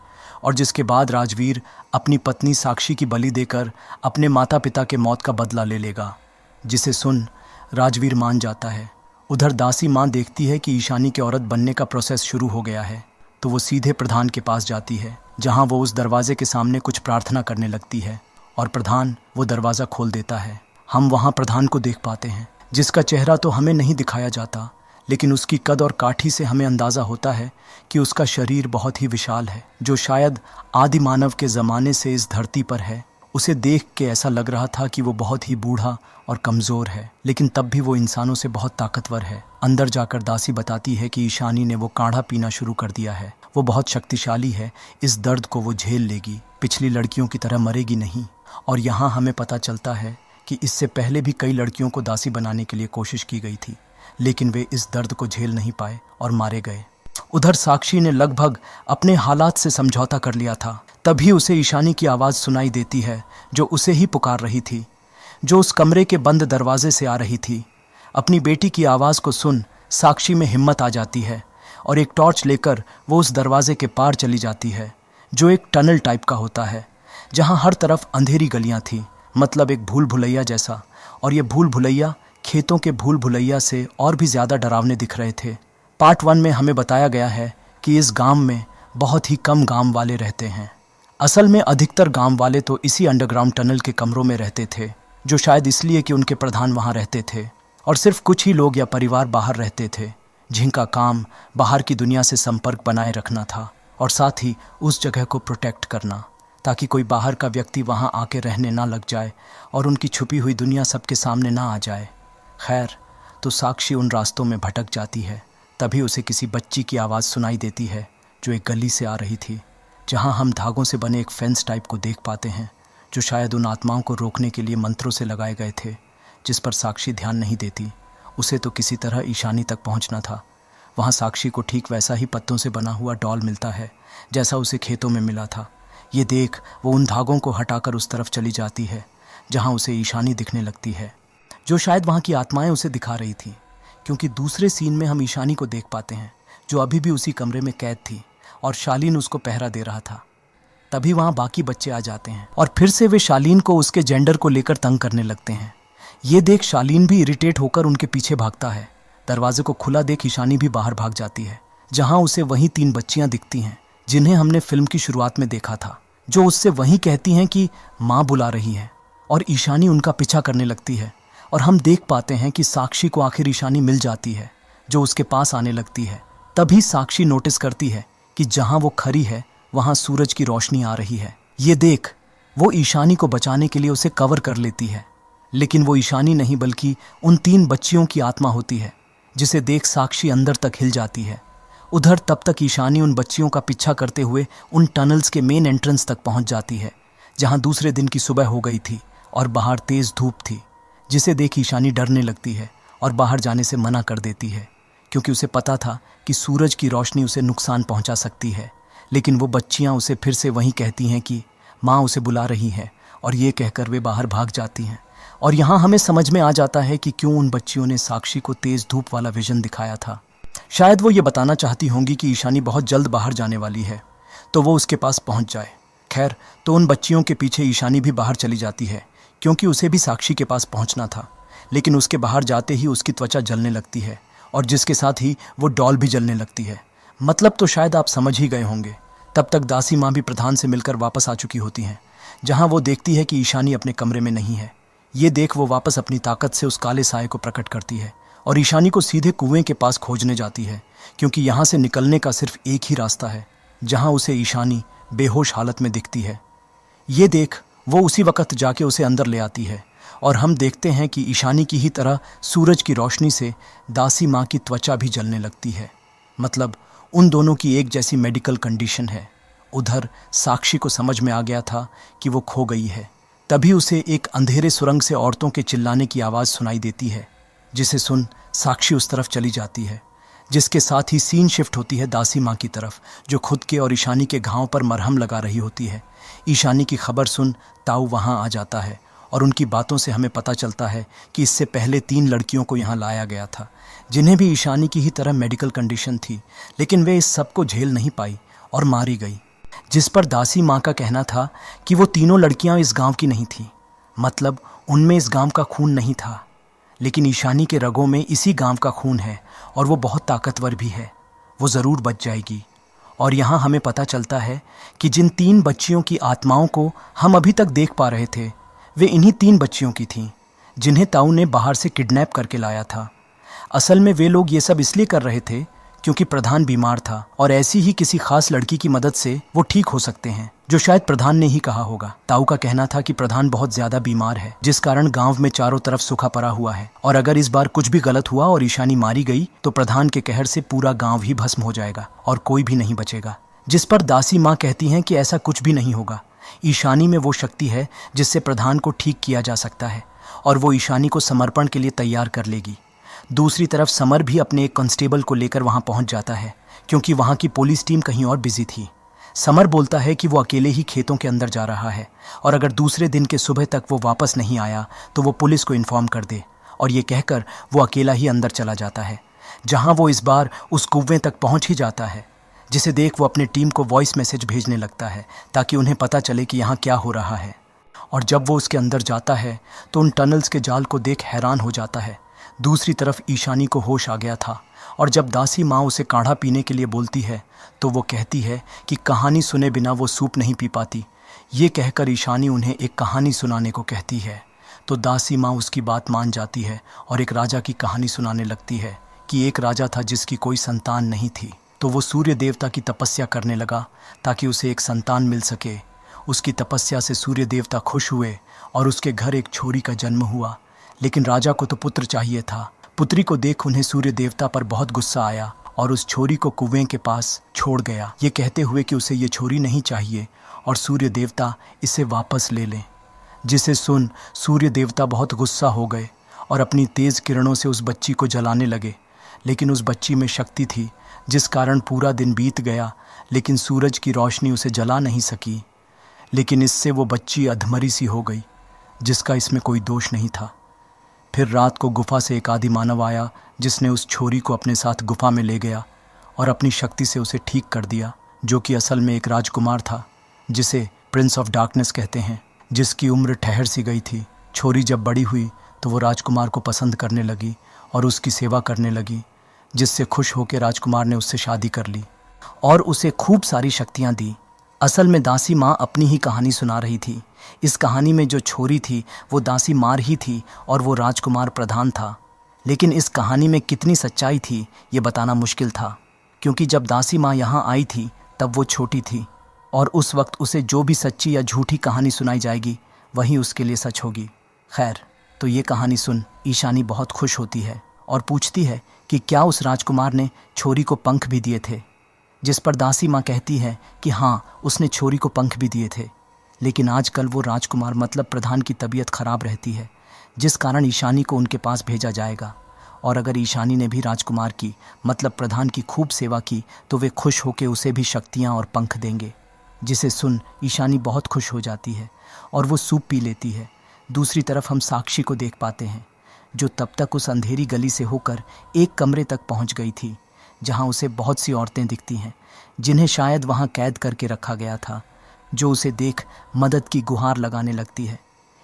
और जिसके बाद राजवीर अपनी पत्नी साक्षी की बलि देकर अपने माता पिता के मौत का बदला ले लेगा, जिसे सुन राजवीर मान जाता है। उधर दासी माँ देखती है कि ईशानी के औरत बनने का प्रोसेस शुरू हो गया है, तो वो सीधे प्रधान के पास जाती है, जहाँ वो उस दरवाजे के सामने कुछ प्रार्थना करने लगती है और प्रधान वो दरवाज़ा खोल देता है। हम वहाँ प्रधान को देख पाते हैं, जिसका चेहरा तो हमें नहीं दिखाया जाता, लेकिन उसकी कद और काठी से हमें अंदाज़ा होता है कि उसका शरीर बहुत ही विशाल है, जो शायद आदि मानव के ज़माने से इस धरती पर है। उसे देख के ऐसा लग रहा था कि वो बहुत ही बूढ़ा और कमज़ोर है, लेकिन तब भी वो इंसानों से बहुत ताकतवर है। अंदर जाकर दासी बताती है कि ईशानी ने वो काढ़ा पीना शुरू कर दिया है। वो बहुत शक्तिशाली है, इस दर्द को वो झेल लेगी, पिछली लड़कियों की तरह मरेगी नहीं। और यहाँ हमें पता चलता है कि इससे पहले भी कई लड़कियों को दासी बनाने के लिए कोशिश की गई थी, लेकिन वे इस दर्द को झेल नहीं पाए और मारे गए। उधर साक्षी ने लगभग अपने हालात से समझौता कर लिया था। तभी उसे ईशानी की आवाज़ सुनाई देती है, जो उसे ही पुकार रही थी, जो उस कमरे के बंद दरवाजे से आ रही थी। अपनी बेटी की आवाज़ को सुन साक्षी में हिम्मत आ जाती है और एक टॉर्च लेकर वो उस दरवाजे के पार चली जाती है, जो एक टनल टाइप का होता है, जहाँ हर तरफ अंधेरी गलियाँ थी, मतलब एक भूल भुलैया जैसा। और ये भूल भुलैया खेतों के भूल भुलैया से और भी ज़्यादा डरावने दिख रहे थे। पार्ट 1 में हमें बताया गया है कि इस गांव में बहुत ही कम गांव वाले रहते हैं। असल में अधिकतर गांव वाले तो इसी अंडरग्राउंड टनल के कमरों में रहते थे, जो शायद इसलिए कि उनके प्रधान वहाँ रहते थे, और सिर्फ कुछ ही लोग या परिवार बाहर रहते थे, जिनका काम बाहर की दुनिया से संपर्क बनाए रखना था और साथ ही उस जगह को प्रोटेक्ट करना, ताकि कोई बाहर का व्यक्ति वहाँ आके रहने ना लग जाए और उनकी छुपी हुई दुनिया सबके सामने ना आ जाए। खैर, तो साक्षी उन रास्तों में भटक जाती है। तभी उसे किसी बच्ची की आवाज़ सुनाई देती है, जो एक गली से आ रही थी, जहाँ हम धागों से बने एक फेंस टाइप को देख पाते हैं, जो शायद उन आत्माओं को रोकने के लिए मंत्रों से लगाए गए थे, जिस पर साक्षी ध्यान नहीं देती। उसे तो किसी तरह ईशानी तक पहुंचना था। वहां साक्षी को ठीक वैसा ही पत्तों से बना हुआ डॉल मिलता है जैसा उसे खेतों में मिला था। ये देख वो उन धागों को हटाकर उस तरफ चली जाती है जहां उसे ईशानी दिखने लगती है, जो शायद वहां की आत्माएं उसे दिखा रही थी, क्योंकि दूसरे सीन में हम ईशानी को देख पाते हैं जो अभी भी उसी कमरे में कैद थी और शालीन उसको पहरा दे रहा था। तभी वहां बाकी बच्चे आ जाते हैं और फिर से वे शालीन को उसके जेंडर को लेकर तंग करने लगते हैं। ये देख शालीन भी इरिटेट होकर उनके पीछे भागता है। दरवाजे को खुला देख ईशानी भी बाहर भाग जाती है, जहां उसे वही 3 बच्चियां दिखती हैं जिन्हें हमने फिल्म की शुरुआत में देखा था, जो उससे वही कहती हैं कि माँ बुला रही है। और ईशानी उनका पीछा करने लगती है और हम देख पाते हैं कि साक्षी को आखिर ईशानी मिल जाती है, जो उसके पास आने लगती है। तभी साक्षी नोटिस करती है कि जहां वो खड़ी है वहां सूरज की रोशनी आ रही है। ये देख वो ईशानी को बचाने के लिए उसे कवर कर लेती है, लेकिन वो ईशानी नहीं बल्कि उन 3 बच्चियों की आत्मा होती है, जिसे देख साक्षी अंदर तक हिल जाती है। उधर तब तक ईशानी उन बच्चियों का पीछा करते हुए उन टनल्स के मेन एंट्रेंस तक पहुंच जाती है, जहां दूसरे दिन की सुबह हो गई थी और बाहर तेज धूप थी, जिसे देख ईशानी डरने लगती है और बाहर जाने से मना कर देती है, क्योंकि उसे पता था कि सूरज की रोशनी उसे नुकसान पहुंचा सकती है। लेकिन वो बच्चियां उसे फिर से वही कहती हैं कि माँ उसे बुला रही है, और ये कहकर वे बाहर भाग जाती हैं। और यहाँ हमें समझ में आ जाता है कि क्यों उन बच्चियों ने साक्षी को तेज धूप वाला विजन दिखाया था। शायद वो ये बताना चाहती होंगी कि ईशानी बहुत जल्द बाहर जाने वाली है, तो वो उसके पास पहुंच जाए। खैर, तो उन बच्चियों के पीछे ईशानी भी बाहर चली जाती है, क्योंकि उसे भी साक्षी के पास पहुंचना था। लेकिन उसके बाहर जाते ही उसकी त्वचा जलने लगती है, और जिसके साथ ही वो डॉल भी जलने लगती है। मतलब तो शायद आप समझ ही गए होंगे। तब तक दासी माँ भी प्रधान से मिलकर वापस आ चुकी होती हैं, जहाँ वो देखती है कि ईशानी अपने कमरे में नहीं है। ये देख वो वापस अपनी ताकत से उस काले साए को प्रकट करती है और ईशानी को सीधे कुएं के पास खोजने जाती है, क्योंकि यहाँ से निकलने का सिर्फ एक ही रास्ता है, जहाँ उसे ईशानी बेहोश हालत में दिखती है। ये देख वो उसी वक्त जाके उसे अंदर ले आती है और हम देखते हैं कि ईशानी की ही तरह सूरज की रोशनी से दासी माँ की त्वचा भी जलने लगती है। मतलब उन दोनों की एक जैसी मेडिकल कंडीशन है। उधर साक्षी को समझ में आ गया था कि वो खो गई है। तभी उसे एक अंधेरे सुरंग से औरतों के चिल्लाने की आवाज़ सुनाई देती है, जिसे सुन साक्षी उस तरफ चली जाती है, जिसके साथ ही सीन शिफ्ट होती है दासी माँ की तरफ, जो खुद के और ईशानी के घाव पर मरहम लगा रही होती है। ईशानी की खबर सुन ताऊ वहाँ आ जाता है और उनकी बातों से हमें पता चलता है कि इससे पहले 3 लड़कियों को यहाँ लाया गया था, जिन्हें भी ईशानी की ही तरह मेडिकल कंडीशन थी, लेकिन वे इस सब को झेल नहीं पाई और मारी गई। जिस पर दासी माँ का कहना था कि वो तीनों लड़कियाँ इस गांव की नहीं थीं, मतलब उनमें इस गांव का खून नहीं था, लेकिन ईशानी के रगों में इसी गांव का खून है और वो बहुत ताकतवर भी है, वो ज़रूर बच जाएगी। और यहाँ हमें पता चलता है कि जिन 3 बच्चियों की आत्माओं को हम अभी तक देख पा रहे थे, वे इन्हीं 3 बच्चियों की थीं, जिन्हें ताऊ ने बाहर से किडनैप करके लाया था। असल में वे लोग ये सब इसलिए कर रहे थे क्योंकि प्रधान बीमार था और ऐसी ही किसी खास लड़की की मदद से वो ठीक हो सकते हैं, जो शायद प्रधान ने ही कहा होगा। ताऊ का कहना था कि प्रधान बहुत ज्यादा बीमार है, जिस कारण गांव में चारों तरफ सूखा पड़ा हुआ है, और अगर इस बार कुछ भी गलत हुआ और ईशानी मारी गई तो प्रधान के कहर से पूरा गांव ही भस्म हो जाएगा और कोई भी नहीं बचेगा। जिस पर दासी माँ कहती हैं कि ऐसा कुछ भी नहीं होगा, ईशानी में वो शक्ति है जिससे प्रधान को ठीक किया जा सकता है और वो ईशानी को समर्पण के लिए तैयार कर लेगी। दूसरी तरफ समर भी अपने एक कांस्टेबल को लेकर वहां पहुंच जाता है, क्योंकि वहां की पुलिस टीम कहीं और बिजी थी। समर बोलता है कि वो अकेले ही खेतों के अंदर जा रहा है और अगर दूसरे दिन के सुबह तक वो वापस नहीं आया तो वो पुलिस को इन्फॉर्म कर दे, और ये कहकर वो अकेला ही अंदर चला जाता है, जहां वो इस बार उस कुएं तक पहुंच ही जाता है, जिसे देख वो अपनी टीम को वॉइस मैसेज भेजने लगता है ताकि उन्हें पता चले कि यहाँ क्या हो रहा है। और जब वो उसके अंदर जाता है तो उन टनल्स के जाल को देख हैरान हो जाता है। दूसरी तरफ ईशानी को होश आ गया था, और जब दासी माँ उसे काढ़ा पीने के लिए बोलती है तो वो कहती है कि कहानी सुने बिना वो सूप नहीं पी पाती। ये कहकर ईशानी उन्हें एक कहानी सुनाने को कहती है, तो दासी माँ उसकी बात मान जाती है और एक राजा की कहानी सुनाने लगती है कि एक राजा था जिसकी कोई संतान नहीं थी, तो वो सूर्य देवता की तपस्या करने लगा ताकि उसे एक संतान मिल सके। उसकी तपस्या से सूर्य देवता खुश हुए और उसके घर एक छोरी का जन्म हुआ, लेकिन राजा को तो पुत्र चाहिए था। पुत्री को देख उन्हें सूर्य देवता पर बहुत गुस्सा आया और उस छोरी को कुएं के पास छोड़ गया, ये कहते हुए कि उसे ये छोरी नहीं चाहिए और सूर्य देवता इसे वापस ले लें। जिसे सुन सूर्य देवता बहुत गुस्सा हो गए और अपनी तेज़ किरणों से उस बच्ची को जलाने लगे। लेकिन उस बच्ची में शक्ति थी, जिस कारण पूरा दिन बीत गया लेकिन सूरज की रोशनी उसे जला नहीं सकी। लेकिन इससे वो बच्ची अधमरी सी हो गई, जिसका इसमें कोई दोष नहीं था। फिर रात को गुफा से एक आदि मानव आया, जिसने उस छोरी को अपने साथ गुफा में ले गया और अपनी शक्ति से उसे ठीक कर दिया, जो कि असल में एक राजकुमार था, जिसे प्रिंस ऑफ डार्कनेस कहते हैं, जिसकी उम्र ठहर सी गई थी। छोरी जब बड़ी हुई तो वो राजकुमार को पसंद करने लगी और उसकी सेवा करने लगी, जिससे खुश होकर राजकुमार ने उससे शादी कर ली और उसे खूब सारी शक्तियाँ दी। असल में दासी माँ अपनी ही कहानी सुना रही थी। इस कहानी में जो छोरी थी वो दासी मार ही थी और वो राजकुमार प्रधान था। लेकिन इस कहानी में कितनी सच्चाई थी ये बताना मुश्किल था, क्योंकि जब दासी माँ यहाँ आई थी तब वो छोटी थी और उस वक्त उसे जो भी सच्ची या झूठी कहानी सुनाई जाएगी वही उसके लिए सच होगी। खैर, तो ये कहानी सुन ईशानी बहुत खुश होती है और पूछती है कि क्या उस राजकुमार ने छोरी को पंख भी दिए थे, जिस पर दासी माँ कहती है कि हाँ, उसने छोरी को पंख भी दिए थे। लेकिन आजकल वो राजकुमार मतलब प्रधान की तबीयत खराब रहती है, जिस कारण ईशानी को उनके पास भेजा जाएगा। और अगर ईशानी ने भी राजकुमार की मतलब प्रधान की खूब सेवा की तो वे खुश होकर उसे भी शक्तियाँ और पंख देंगे। जिसे सुन ईशानी बहुत खुश हो जाती है और वो सूप पी लेती है। दूसरी तरफ हम साक्षी को देख पाते हैं, जो तब तक उस अंधेरी गली से होकर एक कमरे तक पहुंच गई थी, जहां उसे बहुत सी औरतें दिखती हैं, जिन्हें शायद वहां कैद करके रखा गया था, जो उसे देख मदद की गुहार लगाने लगती है।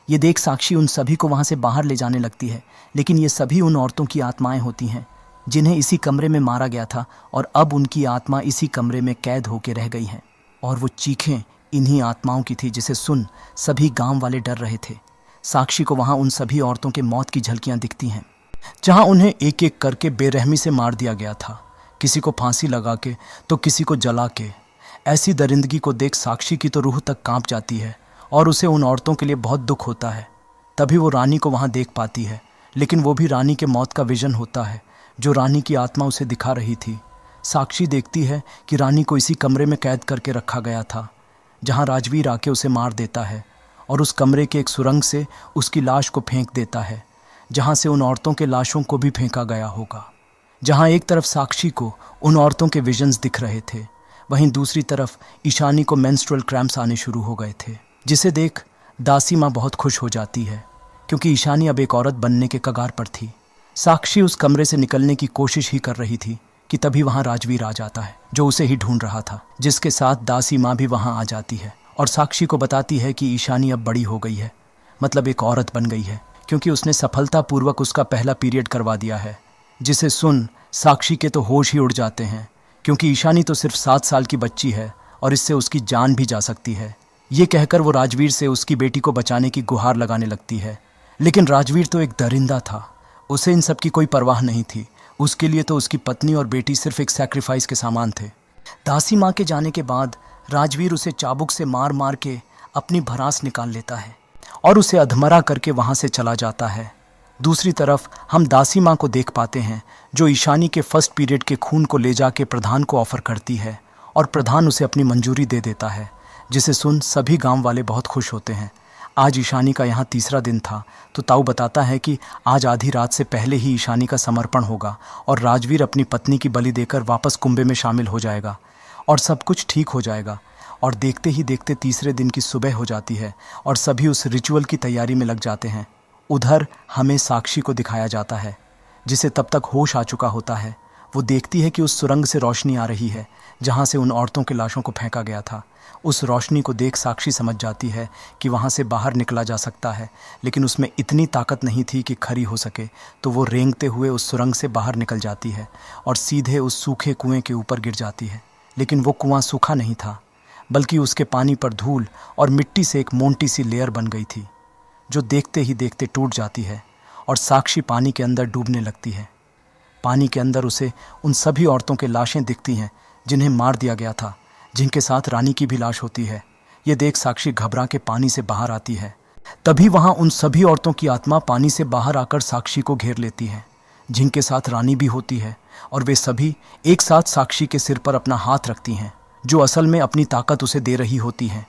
ये देख साक्षी उन सभी को वहां से बाहर ले जाने लगती है, लेकिन ये सभी उन औरतों की आत्माएं होती हैं, जिन्हें इसी कमरे में मारा गया था और अब उनकी आत्मा इसी कमरे में कैद होकर रह गई हैं। और वो चीखें इन्हीं आत्माओं की थी, जिसे सुन सभी गांव वाले डर रहे थे। साक्षी को वहां उन सभी औरतों के मौत की झलकियां दिखती हैं, जहां उन्हें एक एक करके बेरहमी से मार दिया गया था, किसी को फांसी लगा के तो किसी को जला के। ऐसी दरिंदगी को देख साक्षी की तो रूह तक कांप जाती है और उसे उन औरतों के लिए बहुत दुख होता है। तभी वो रानी को वहां देख पाती है, लेकिन वो भी रानी के मौत का विजन होता है, जो रानी की आत्मा उसे दिखा रही थी। साक्षी देखती है कि रानी को इसी कमरे में कैद करके रखा गया था, जहां राजवीर आके उसे मार देता है और उस कमरे के एक सुरंग से उसकी लाश को फेंक देता है, जहां से उन औरतों के लाशों को भी फेंका गया होगा। जहां एक तरफ साक्षी को उन औरतों के विजन्स दिख रहे थे, वहीं दूसरी तरफ ईशानी को मेंस्ट्रुअल क्रैम्प्स आने शुरू हो गए थे, जिसे देख दासी माँ बहुत खुश हो जाती है, क्योंकि ईशानी अब एक औरत बनने के कगार पर थी। साक्षी उस कमरे से निकलने की कोशिश ही कर रही थी कि तभी वहां राजवीर आ जाता है, जो उसे ही ढूंढ रहा था, जिसके साथ दासी माँ भी वहां आ जाती है और साक्षी को बताती है कि ईशानी अब बड़ी हो गई है, मतलब एक औरत बन गई है, क्योंकि उसने सफलतापूर्वक उसका पहला पीरियड करवा दिया है। जिसे सुन साक्षी के तो होश ही उड़ जाते हैं, क्योंकि ईशानी तो सिर्फ 7 साल की बच्ची है और इससे उसकी जान भी जा सकती है। ये कहकर वो राजवीर से उसकी बेटी को बचाने की गुहार लगाने लगती है, लेकिन राजवीर तो एक दरिंदा था, उसे इन सब की कोई परवाह नहीं थी। उसके लिए तो उसकी पत्नी और बेटी सिर्फ एक सैक्रिफाइस के सामान थे। दासी माँ के जाने के बाद राजवीर उसे चाबुक से मार मार के अपनी भरास निकाल लेता है और उसे अधमरा करके वहाँ से चला जाता है। दूसरी तरफ हम दासी माँ को देख पाते हैं, जो ईशानी के फर्स्ट पीरियड के खून को ले जाके प्रधान को ऑफ़र करती है और प्रधान उसे अपनी मंजूरी दे देता है, जिसे सुन सभी गांव वाले बहुत खुश होते हैं। आज ईशानी का यहाँ तीसरा दिन था, तो ताऊ बताता है कि आज आधी रात से पहले ही ईशानी का समर्पण होगा और राजवीर अपनी पत्नी की बलि देकर वापस कुंभे में शामिल हो जाएगा और सब कुछ ठीक हो जाएगा। और देखते ही देखते तीसरे दिन की सुबह हो जाती है और सभी उस रिचुअल की तैयारी में लग जाते हैं। उधर हमें साक्षी को दिखाया जाता है, जिसे तब तक होश आ चुका होता है। वो देखती है कि उस सुरंग से रोशनी आ रही है, जहाँ से उन औरतों की लाशों को फेंका गया था। उस रोशनी को देख साक्षी समझ जाती है कि वहाँ से बाहर निकला जा सकता है, लेकिन उसमें इतनी ताकत नहीं थी कि खड़ी हो सके, तो वो रेंगते हुए उस सुरंग से बाहर निकल जाती है और सीधे उस सूखे कुएं के ऊपर गिर जाती है। लेकिन वो कुआं सूखा नहीं था, बल्कि उसके पानी पर धूल और मिट्टी से एक मोटी सी लेयर बन गई थी, जो देखते ही देखते टूट जाती है और साक्षी पानी के अंदर डूबने लगती है। पानी के अंदर उसे उन सभी औरतों के लाशें दिखती हैं जिन्हें मार दिया गया था, जिनके साथ रानी की भी लाश होती है। ये देख साक्षी घबरा के पानी से बाहर आती है। तभी वहाँ उन सभी औरतों की आत्मा पानी से बाहर आकर साक्षी को घेर लेती है, जिनके साथ रानी भी होती है, और वे सभी एक साथ साक्षी के सिर पर अपना हाथ रखती हैं, जो असल में अपनी ताकत उसे दे रही होती है।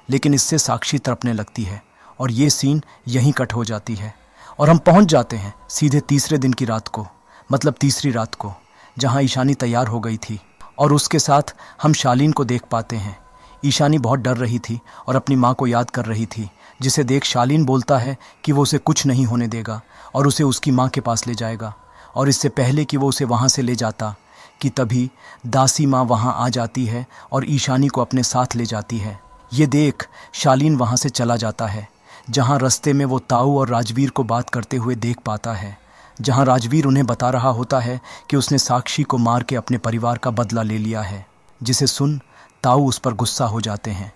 लेकिन इससे साक्षी तड़पने लगती है और ये सीन यहीं कट हो जाती है और हम पहुंच जाते हैं सीधे तीसरे दिन की रात को, मतलब तीसरी रात को, जहां ईशानी तैयार हो गई थी और उसके साथ हम शालीन को देख पाते हैं। ईशानी बहुत डर रही थी और अपनी माँ को याद कर रही थी, जिसे देख शालीन बोलता है कि वो उसे कुछ नहीं होने देगा और उसे उसकी माँ के पास ले जाएगा। और इससे पहले कि वो उसे वहाँ से ले जाता कि तभी दासी माँ वहाँ आ जाती है और ईशानी को अपने साथ ले जाती है। ये देख शालीन वहाँ से चला जाता है, जहाँ रास्ते में वो ताऊ और राजवीर को बात करते हुए देख पाता है, जहाँ राजवीर उन्हें बता रहा होता है कि उसने साक्षी को मार के अपने परिवार का बदला ले लिया है। जिसे सुन ताऊ उस पर गुस्सा हो जाते हैं,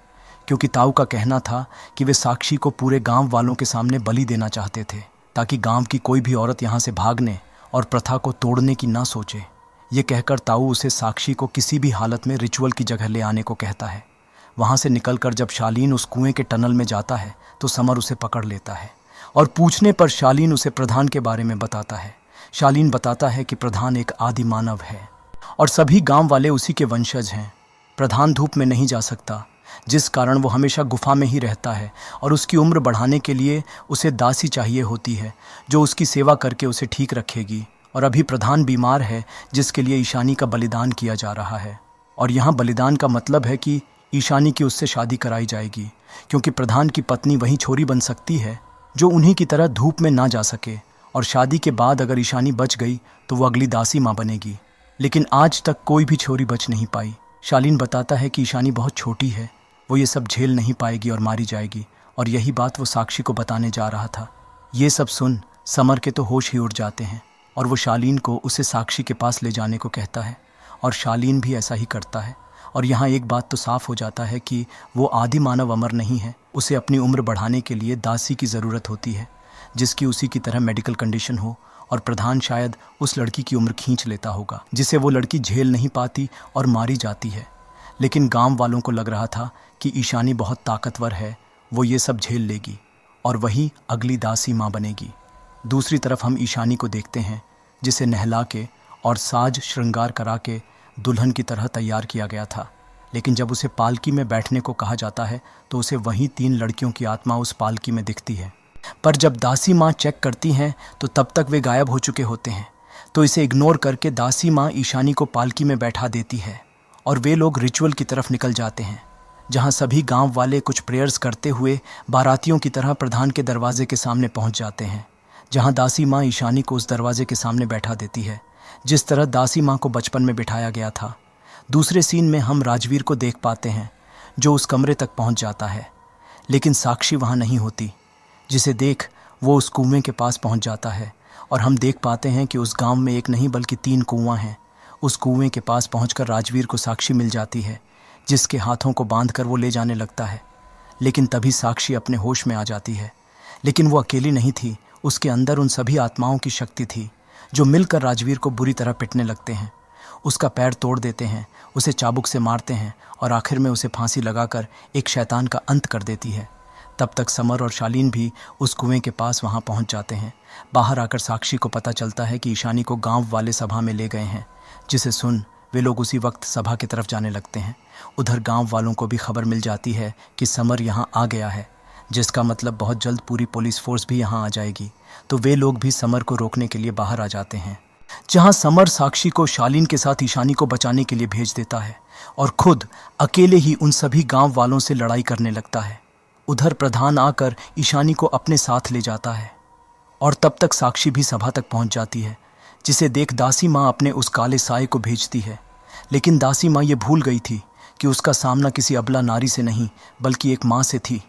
क्योंकि ताऊ का कहना था कि वे साक्षी को पूरे गांव वालों के सामने बलि देना चाहते थे, ताकि गांव की कोई भी औरत यहाँ से भागने और प्रथा को तोड़ने की ना सोचे। ये कहकर ताऊ उसे साक्षी को किसी भी हालत में रिचुअल की जगह ले आने को कहता है। वहाँ से निकलकर जब शालीन उस कुएं के टनल में जाता है तो समर उसे पकड़ लेता है और पूछने पर शालीन उसे प्रधान के बारे में बताता है। शालीन बताता है कि प्रधान एक आदि मानव है और सभी गांव वाले उसी के वंशज हैं। प्रधान धूप में नहीं जा सकता, जिस कारण वो हमेशा गुफा में ही रहता है और उसकी उम्र बढ़ाने के लिए उसे दासी चाहिए होती है, जो उसकी सेवा करके उसे ठीक रखेगी। और अभी प्रधान बीमार है, जिसके लिए ईशानी का बलिदान किया जा रहा है। और यहाँ बलिदान का मतलब है कि ईशानी की उससे शादी कराई जाएगी, क्योंकि प्रधान की पत्नी वही छोरी बन सकती है जो उन्हीं की तरह धूप में ना जा सके। और शादी के बाद अगर ईशानी बच गई तो वो अगली दासी माँ बनेगी, लेकिन आज तक कोई भी छोरी बच नहीं पाई। शालीन बताता है कि ईशानी बहुत छोटी है, वो ये सब झेल नहीं पाएगी और मारी जाएगी, और यही बात वो साक्षी को बताने जा रहा था। ये सब सुन समर के तो होश ही उड़ जाते हैं और वो शालीन को उसे साक्षी के पास ले जाने को कहता है, और शालीन भी ऐसा ही करता है। और यहाँ एक बात तो साफ हो जाता है कि वो आदि मानव अमर नहीं है, उसे अपनी उम्र बढ़ाने के लिए दासी की ज़रूरत होती है, जिसकी उसी की तरह मेडिकल कंडीशन हो। और प्रधान शायद उस लड़की की उम्र खींच लेता होगा, जिसे वो लड़की झेल नहीं पाती और मारी जाती है। लेकिन गांव वालों को लग रहा था कि ईशानी बहुत ताकतवर है, वो ये सब झेल लेगी और वही अगली दासी माँ बनेगी। दूसरी तरफ हम ईशानी को देखते हैं, जिसे नहला के और साज श्रृंगार करा के दुल्हन की तरह तैयार किया गया था। लेकिन जब उसे पालकी में बैठने को कहा जाता है तो उसे वहीं 3 लड़कियों की आत्मा उस पालकी में दिखती है। पर जब दासी माँ चेक करती हैं तो तब तक वे गायब हो चुके होते हैं। तो इसे इग्नोर करके दासी माँ ईशानी को पालकी में बैठा देती है और वे लोग रिचुअल की तरफ निकल जाते हैं, जहाँ सभी गांव वाले कुछ प्रेयर्स करते हुए बारातियों की तरह प्रधान के दरवाजे के सामने पहुँच जाते हैं, जहाँ दासी माँ ईशानी को उस दरवाजे के सामने बैठा देती है, जिस तरह दासी माँ को बचपन में बिठाया गया था। दूसरे सीन में हम राजवीर को देख पाते हैं, जो उस कमरे तक पहुँच जाता है, लेकिन साक्षी वहाँ नहीं होती, जिसे देख वो उस कुएं के पास पहुँच जाता है। और हम देख पाते हैं कि उस गांव में एक नहीं बल्कि 3 कुआं हैं। उस कुएं के पास पहुंचकर राजवीर को साक्षी मिल जाती है, जिसके हाथों को बांधकर वो ले जाने लगता है। लेकिन तभी साक्षी अपने होश में आ जाती है। लेकिन वो अकेली नहीं थी, उसके अंदर उन सभी आत्माओं की शक्ति थी, जो मिलकर राजवीर को बुरी तरह पिटने लगते हैं, उसका पैर तोड़ देते हैं, उसे चाबुक से मारते हैं और आखिर में उसे फांसी लगाकर एक शैतान का अंत कर देती है। तब तक समर और शालीन भी उस कुएं के पास वहां पहुंच जाते हैं। बाहर आकर साक्षी को पता चलता है कि ईशानी को गांव वाले सभा में ले गए हैं, जिसे सुन वे लोग उसी वक्त सभा की तरफ जाने लगते हैं। उधर गांव वालों को भी खबर मिल जाती है कि समर यहां आ गया है, जिसका मतलब बहुत जल्द पूरी पुलिस फोर्स भी यहां आ जाएगी। तो वे लोग भी समर को रोकने के लिए बाहर आ जाते हैं, जहां समर साक्षी को शालीन के साथ ईशानी को बचाने के लिए भेज देता है और खुद अकेले ही उन सभी गांव वालों से लड़ाई करने लगता है। उधर प्रधान आकर ईशानी को अपने साथ ले जाता है और तब तक साक्षी भी सभा तक पहुंच जाती है, जिसे देख दासी माँ अपने उस काले साए को भेजती है। लेकिन दासी माँ ये भूल गई थी कि उसका सामना किसी अबला नारी से नहीं बल्कि एक माँ से थी।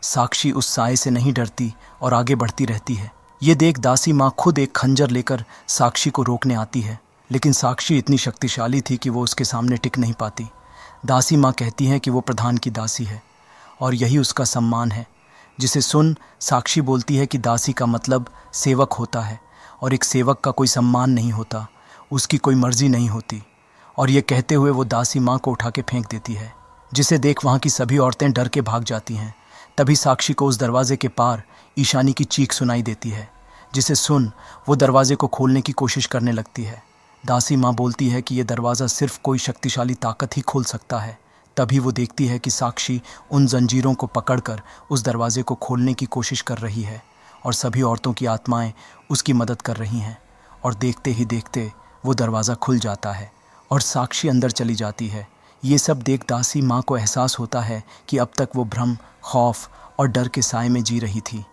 साक्षी उस साए से नहीं डरती और आगे बढ़ती रहती है। ये देख दासी माँ खुद एक खंजर लेकर साक्षी को रोकने आती है, लेकिन साक्षी इतनी शक्तिशाली थी कि वो उसके सामने टिक नहीं पाती। दासी माँ कहती है कि वो प्रधान की दासी है और यही उसका सम्मान है, जिसे सुन साक्षी बोलती है कि दासी का मतलब सेवक होता है और एक सेवक का कोई सम्मान नहीं होता, उसकी कोई मर्जी नहीं होती। और ये कहते हुए वो दासी माँ को उठा के फेंक देती है, जिसे देख वहाँ की सभी औरतें डर के भाग जाती हैं। तभी साक्षी को उस दरवाजे के पार ईशानी की चीख सुनाई देती है, जिसे सुन वो दरवाजे को खोलने की कोशिश करने लगती है। दासी माँ बोलती है कि ये दरवाज़ा सिर्फ कोई शक्तिशाली ताकत ही खोल सकता है। तभी वो देखती है कि साक्षी उन जंजीरों को पकड़कर उस दरवाजे को खोलने की कोशिश कर रही है और सभी औरतों की आत्माएं उसकी मदद कर रही हैं। और देखते ही देखते वो दरवाज़ा खुल जाता है और साक्षी अंदर चली जाती है। ये सब देख दासी माँ को एहसास होता है कि अब तक वो भ्रम, खौफ और डर के साए में जी रही थी।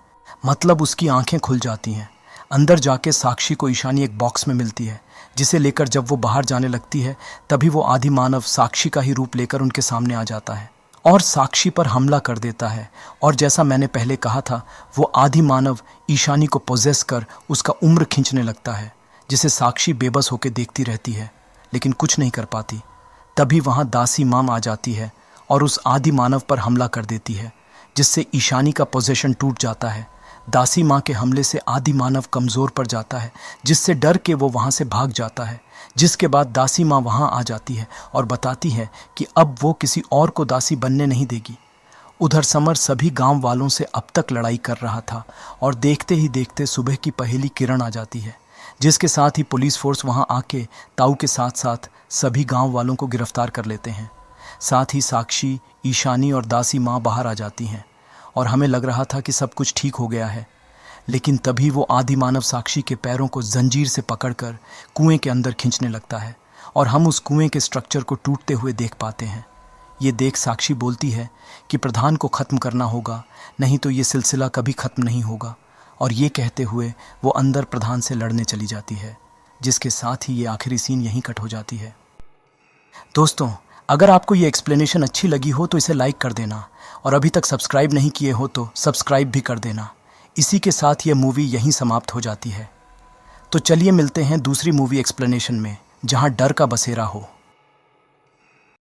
मतलब उसकी आंखें खुल जाती हैं। अंदर जाके साक्षी को ईशानी एक बॉक्स में मिलती है, जिसे लेकर जब वो बाहर जाने लगती है तभी वो आदि मानव साक्षी का ही रूप लेकर उनके सामने आ जाता है और साक्षी पर हमला कर देता है। और जैसा मैंने पहले कहा था, वो आदि मानव ईशानी को पोजेस कर उसका उम्र खींचने लगता है, जिसे साक्षी बेबस होकर देखती रहती है लेकिन कुछ नहीं कर पाती। तभी वहाँ दासी माम आ जाती है और उस आदि मानव पर हमला कर देती है, जिससे ईशानी का पोजेशन टूट जाता है। दासी माँ के हमले से आदि मानव कमज़ोर पड़ जाता है, जिससे डर के वो वहाँ से भाग जाता है। जिसके बाद दासी माँ वहाँ आ जाती है और बताती है कि अब वो किसी और को दासी बनने नहीं देगी। उधर समर सभी गांव वालों से अब तक लड़ाई कर रहा था और देखते ही देखते सुबह की पहली किरण आ जाती है, जिसके साथ ही पुलिस फोर्स वहाँ आके ताऊ के साथ साथ सभी गांव वालों को गिरफ्तार कर लेते हैं। साथ ही साक्षी, ईशानी और दासी माँ बाहर आ जाती हैं और हमें लग रहा था कि सब कुछ ठीक हो गया है। लेकिन तभी वो आदि मानव साक्षी के पैरों को जंजीर से पकड़कर कुएं के अंदर खींचने लगता है और हम उस कुएं के स्ट्रक्चर को टूटते हुए देख पाते हैं। ये देख साक्षी बोलती है कि प्रधान को ख़त्म करना होगा, नहीं तो ये सिलसिला कभी ख़त्म नहीं होगा। और ये कहते हुए वो अंदर प्रधान से लड़ने चली जाती है, जिसके साथ ही ये आखिरी सीन यहीं कट हो जाती है। दोस्तों, अगर आपको ये एक्सप्लेनेशन अच्छी लगी हो तो इसे लाइक कर देना और अभी तक सब्सक्राइब नहीं किए हो तो सब्सक्राइब भी कर देना। इसी के साथ ये मूवी यहीं समाप्त हो जाती है। तो चलिए मिलते हैं दूसरी मूवी एक्सप्लेनेशन में, जहां डर का बसेरा हो।